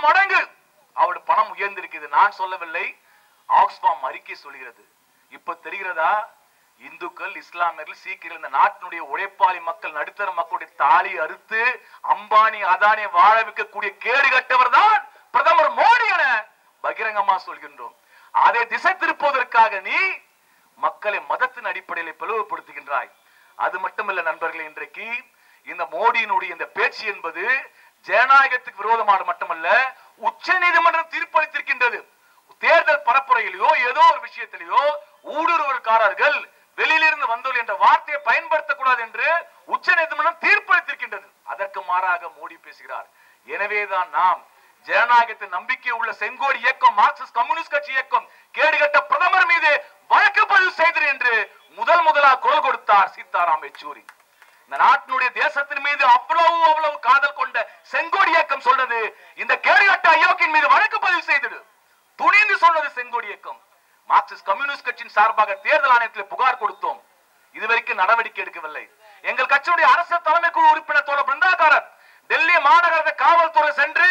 மடங்கு அவருடைய பணம் உயர்ந்திருக்கிறது. நான் சொல்லவில்லை, ஆக்ஸ்பாம் அறிக்கை சொல்கிறது. இப்ப தெரிகிறதா, இந்துக்கள், இஸ்லாமியர்கள், சீக்கியர்கள், இந்த நாட்டினுடைய உழைப்பாளி மக்கள், நடுத்தர மக்களுடைய தாலி அறுத்து அம்பானி அதானி வாழ வைக்கக்கூடிய கேடு கட்டவர் தான் பிரதமர் மோடி என பகிரங்கமா சொல்கின்றோம். அதை திசை திருப்புவதற்காக நீ மக்களை மதத்தின் அடிப்படையில் பிளவுபடுத்துகின்றாய். அது மட்டுமல்ல நண்பர்களே, இன்றைக்கு இந்த மோடியினுடைய இந்த பேச்சு என்பது ஜனநாயகத்துக்கு விரோதமான மட்டுமல்ல, உச்ச நீதிமன்றம் தீர்ப்பளித்திருக்கின்றது. தேர்தல் பரப்புரையிலோ ஏதோ ஒரு விஷயத்திலேயோ ஊடுருவல்காரர்கள் வெளியிலிருந்து வந்தோல் என்ற வார்த்தையை பயன்படுத்தக்கூடாது என்று உச்ச நீதிமன்றம் தீர்ப்பளித்திருக்கின்றது. அதற்கு மாறாக மோடி பேசுகிறார். எனவேதான் நாம் ஜனநாயகத்தின் நம்பிக்கை உள்ள செங்கோடி இயக்கம், மார்க்சிஸ்ட் கம்யூனிஸ்ட் கட்சி இயக்கம் கேடுகட்ட பிரதமர் மீது வழக்கு பதிவு செய்தது என்று முதலாக குரல் கொடுத்தார் சீதாராம் யெச்சூரி. இந்த நாட்டினுடைய தேசத்தின் மீது அவ்வளவு காதல் கொண்ட செங்கோடி இயக்கம் சொன்னது, இந்த கேடுகட்ட அயோக்கியின் மீது வழக்கு பதிவு செய்தது துணிந்து சொன்னது செங்கோடி இயக்கம். மார்க்சிஸ்ட் கம்யூனிஸ்ட் கட்சியின் சார்பாக தேர்தல் ஆணையத்தில் புகார் கொடுத்தோம். இதுவரைக்கும் நடவடிக்கை எடுக்கவில்லை. எங்கள் கட்சியுடைய அரசு தலைமை குழு உறுப்பினர் தோழர் பிருந்தாகாரர் டெல்லி மாநகர காவல்துறை சென்று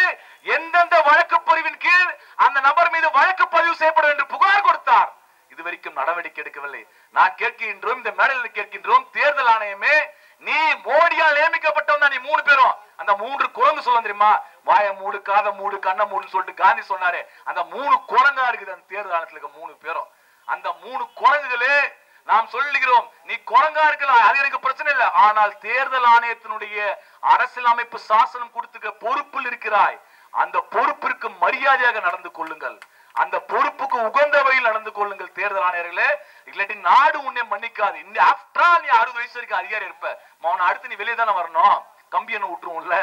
எந்தெந்த வழக்கு பிரிவின் கீழ் அந்த நபர் மீது வழக்கு பதிவு செய்யப்படும் என்று புகார் கொடுத்தார். இதுவரைக்கும் நடவடிக்கை எடுக்கவில்லை. நான் கேட்கின்றோம், இந்த மேடையில் கேட்கின்றோம், தேர்தல் ஆணையமே, நீ மோடியால் நியமிக்கப்பட்டவன் நீ 3 பேரும், அந்த 3 குரங்கு சொல்ல தெரியுமா, வாய மூடு, காத மூடு, கண்ண மூடுன்னு சொல்லிட்டு காந்தி சொன்னாரு. அந்த 3 குரங்கா இருக்குது அந்த தேர்தல் ஆணையத்தில் இருக்க 3 பேரும். அந்த 3 குரங்குகளே நாம் சொல்லுகிறோம், நீ குரங்கா இருக்கலாம், அது எனக்கு பிரச்சனை இல்லை. ஆனால் தேர்தல் ஆணையத்தினுடைய அரசியல் அமைப்பு சாசனம் கொடுத்துக்க பொறுப்பில் இருக்கிறாய். அந்த பொறுப்பிற்கு மரியாதையாக நடந்து கொள்ளுங்கள். அந்த பொறுப்புக்கு உகந்த வகையில் நடந்து கொள்ளுங்கள் தேர்தல் ஆணையர்களே. இல்லாட்டி நாடு உன்னை மன்னிக்காது. இந்த ஆஃப்டர் நீ 60 வயசு வரைக்கும் அதிகாரி இருப்ப, மௌன அடுத்து நீ வெளியே தானே வரணும், கம்பியனை விட்டுருவோம்ல.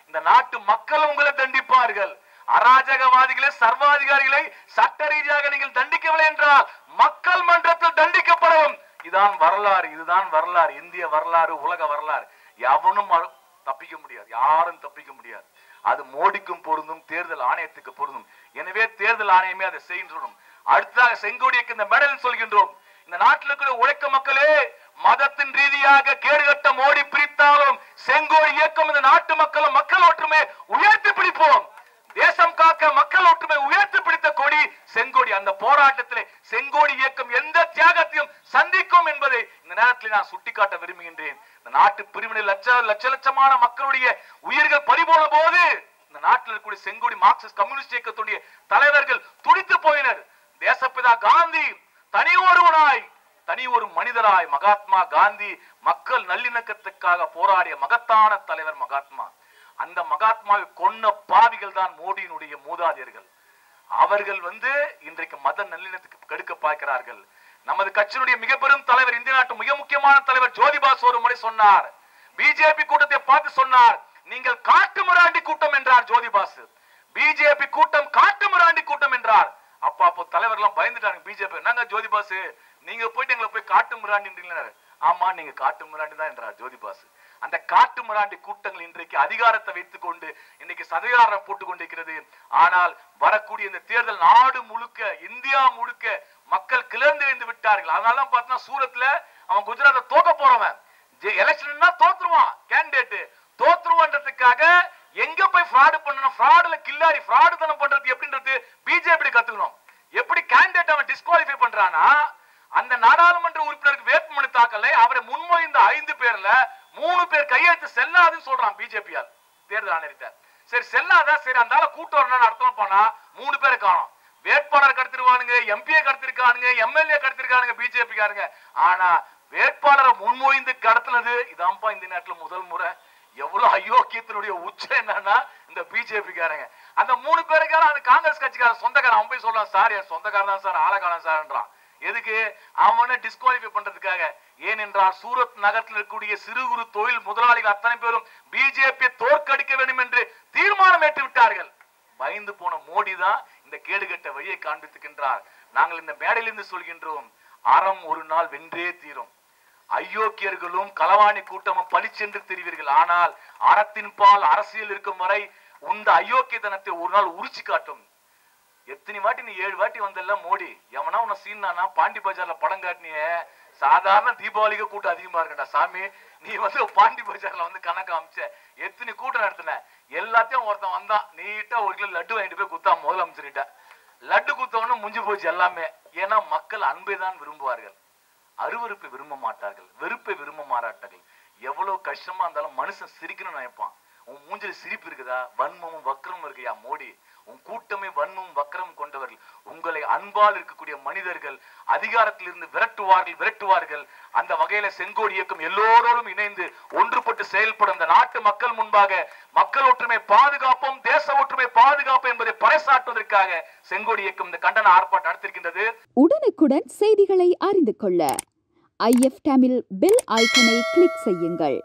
இந்த நாட்டு மக்கள் உங்களை தண்டிப்பார்கள். அராஜகவாதிகளை, சர்வாதிகாரிகளை சட்ட ரீதியாக நீங்கள் தண்டிக்கவில்லை என்றால் மக்கள் மன்றத்தில் தண்டிக்கப்படும். இதுதான் வரலாறு, இதுதான் வரலாறு, இந்திய வரலாறு, உலக வரலாறு. எவனும் தப்பிக்க முடியாது, யாரும் தப்பிக்க முடியாது. அது மோடிக்கும் பொருந்தும், தேர்தல் ஆணையத்துக்கு பொருந்தும். எனவே தேர்தல் ஆணையமே அதை செய்கின்றோம். அடுத்ததாக செங்கோடிக்கு இந்த மெடல் சொல்கின்றோம். இந்த நாட்டில் இருக்கிற உழைக்க மக்களே, மதத்தின் ரீதியாக கேடுகட்ட மோடி பிரித்தாலும் செங்கோடி இயக்கம் இந்த நாட்டு மக்களும் மக்கள் ஒற்றுமை உயர்த்தி பிடிப்போம். தேசம் காக்க மக்கள் ஒற்றுமை உயர்த்தி பிடித்த கொடி செங்கோடி. அந்த போராட்டத்திலே செங்கோடி இயக்கம் எந்த தியாகத்தையும் சந்திக்கும் என்பதை இந்த நேரத்தில் நான் சுட்டிக்காட்ட விரும்புகின்றேன். இந்த நாட்டு பிரிவினை லட்சமான மக்களுடைய உயிர்கள் பறிபோன போது இந்த நாட்டில் இருக்கக்கூடிய செங்கோடி மார்க்சிஸ்ட் கம்யூனிஸ்ட் இயக்கத்துடைய தலைவர்கள் துடித்து போயினர். தேசப்பிதா காந்தி தனி ஒருவனாய், தனி ஒரு மனிதராய், மகாத்மா காந்தி மக்கள் நல்லிணக்கத்துக்காக போராடிய மகத்தான தலைவர் மகாத்மா. அந்த மகாத்மாவை கொன்ன பாவிகள் தான் மோடியினுடைய மூதாதையர்கள். அவர்கள் இன்றைக்கு மத நல்லிணத்துக்கு கெடுக்க பார்க்கிறார்கள். நமது கட்சியினுடைய மிக பெரும் தலைவர், இந்திய நாட்டு மிக முக்கியமான தலைவர் ஜோதிபாசு ஒரு முறை சொன்னார், பிஜேபி கூட்டத்தை பார்த்து சொன்னார், நீங்கள் காட்டு மிராண்டி கூட்டம் என்றார் ஜோதிபாசு. பிஜேபி கூட்டம் காட்டு மிராண்டி கூட்டம் என்றார். அப்போ தலைவர்கள் பயந்துட்டாங்க. பிஜேபி என்னங்க ஜோதிபாசு, நீங்க போயிட்டு எங்களை போய் காட்டு மிராண்டின்றீங்க. ஆமா, நீங்க காட்டு மிராண்டி தான் என்றார் ஜோதிபாசு. அந்த காட்டு மிராண்டி கூட்டங்கள் இன்றைக்கு அதிகாரத்தை வைத்துக் கொண்டு இன்னைக்கு சதிகாரம் போட்டுக் கொண்டிருக்கிறது. ஆனால் வரக்கூடிய இந்த தேர்தல் நாடு முழுக்க, இந்தியா முழுக்க மக்கள் கிளர்ந்து விட்டார்கள். அதனால பார்த்தா சூரத்ல அவன் குஜராத்தை தோக்க போறவன், எலெக்ஷன்னா தோத்துருவான், கேண்டிடேட் தோத்துருவான்றதுக்காக எங்க போய் ஃப்ராடு பண்ணணும், ஃப்ராடுல கில்லாரி ஃப்ராடு தனம் பண்றது எப்படின்றது பிஜேபி கத்துக்கணும். எப்படி கேண்டிடேட் அவன் டிஸ்குவாலிஃபை பண்றானா, அந்த நாடாளுமன்ற உறுப்பினருக்கு வேட்புமனு தாக்கலை அவரை முன்மொழிந்த 5 பேர்ல 3 பேர் கையெழுத்து செல்லாதுன்னு சொல்றான் பிஜேபியால் தேர்தல் ஆணையர்கிட்ட. சரி செல்லாதா, சரி அந்த கூட்டம் வரணும்னு அர்த்தம் பண்ணா 3 பேரை காணும். வேட்பாளர் கடத்திருவானுங்க, எம்பிஏ கடத்திருக்கானுங்க, எம்எல்ஏ கடத்திருக்கானுங்க பிஜேபிக்காரங்க. ஆனா வேட்பாளரை முன்மொழிந்து கடத்தினது இதான்ப்பா இந்த நேரத்தில் முதல் முறை. எவ்வளவு அயோக்கியத்தினுடைய உச்சம் என்னன்னா இந்த பிஜேபிக்காரங்க. அந்த 3 பேருக்காரன் அந்த காங்கிரஸ் கட்சிக்காரன் சொந்தக்காரன் அவன் போய் சொல்றான், சார் என் சொந்தக்காரன் தான் சார், ஆளக்காரன் சார்ன்றான். எதுக்கு? அவனை டிஸ்குவாலிஃபை பண்றதுக்காக. ஏனென்றால் சூரத் நகரத்தில் இருக்கக்கூடிய சிறு குறு தொழில் முதலாளிகள் அத்தனை பேரும் பிஜேபியை தோற்கடிக்க வேண்டும் என்று தீர்மானம் ஏற்று விட்டார்கள். பயந்து போன மோடி தான் இந்த கேடுகட்ட வழியை காண்பித்துக்கின்றார். நாங்கள் இந்த மேடையிலிருந்து சொல்கின்றோம், அறம் ஒரு நாள் வென்றே தீரும். அயோக்கியர்களும் களவாணி கூட்டமும் பழிச்சென்று தெரிவீர்கள். ஆனால் அறத்தின் பால் அரசியல் இருக்கும் வரை இந்த அயோக்கியத்தனத்தை ஒரு நாள் உரிச்சு காட்டும். எத்தனை வாட்டி நீ 7 வாட்டி வந்தல்ல மோடி, எவனா உன்னை சீனானா பாண்டி பஜார்ல படம் காட்டினிய சாதாரண தீபாவளிக்கு கூட்டம் அதிகமா இருக்கா சாமி. நீ வந்து பாண்டி பஜார்ல வந்து கணக்கு அமைச்ச எத்தனை கூட்டம் நடத்தின, எல்லாத்தையும் ஒருத்தன் வந்தான் நீட்டா 1 கிலோ லட்டு வாங்கிட்டு போய் குத்தா முதலமைச்சர்கிட்ட. லட்டு குத்தவொன்னு முடிஞ்சு போச்சு எல்லாமே. ஏன்னா மக்கள் அன்பை தான் விரும்புவார்கள், அருவருப்பை விரும்ப மாட்டார்கள், வெறுப்பை விரும்ப மாட்டார்கள். எவ்வளவு கஷ்டமா இருந்தாலும் மனுஷன் சிரிக்கணும்னு நினைப்பான். உன் மூஞ்சில சிரிப்பு இருக்குதா? வன்மமும் வக்கரமும் இருக்குயா மோடி. உன் கூட்டமே வன்மமும் வக்கரமும் கொண்டவர்கள். உங்களை அன்பால் இருக்கக்கூடிய மனிதர்கள் அதிகாரத்தில் இருந்து விரட்டுவார்கள். அந்த வகையில செங்கோடி இயக்கம் எல்லோரோடும் இணைந்து ஒன்றுபட்டு செயல்படும். இந்த நாட்டு மக்கள் முன்பாக மக்கள் ஒற்றுமை பாதுகாப்போம், தேச ஒற்றுமை பாதுகாப்பு என்பதை பறைசாற்றுவதற்காக செங்கோடி இயக்கம் இந்த கண்டன ஆர்ப்பாட்டம் நடத்திருக்கின்றது. உடனுக்குடன் செய்திகளை அறிந்து கொள்ள IF தமிழ் பெல் ஐக்கனை கிளிக் செய்யுங்கள்.